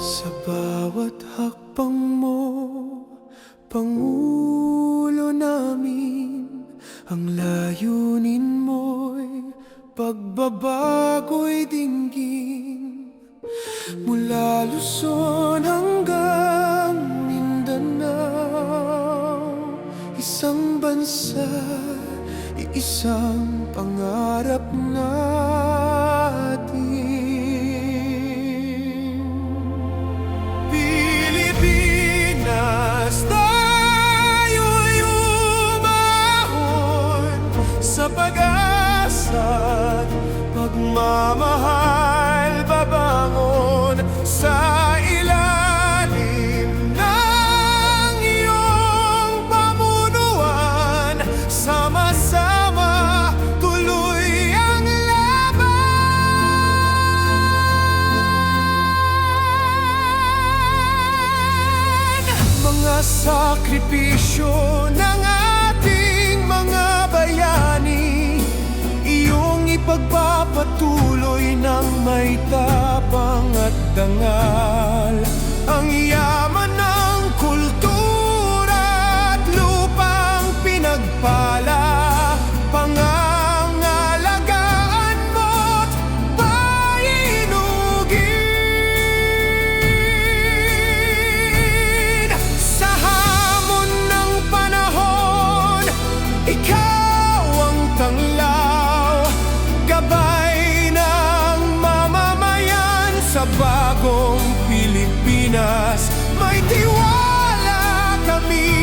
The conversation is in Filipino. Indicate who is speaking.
Speaker 1: Sa bawat hakbang mo, Pangulo namin, ang layunin mo'y pagbabago'y dinggin. Mula Luzon hanggang Mindanao, isang bansa, iisang pangarap natin. Pilipinas, tayo'y umahon sa pag-asa, pagmamahal, babangon sa ilalim ng iyong pamunuan. Sama-sama tuloy ang laban. Mga sakripisyo ng ating mga bayani, iyong ipagpapatuloy ng may tapang at dangal. Ang yaman ng kultura at lupang pinagpala, pangangalagaan mo't painugin. Sa hamon ng panahon, ikaw ang tanglaw, gabay ng mamamayan sa bagong Pilipinas. May tiwala kami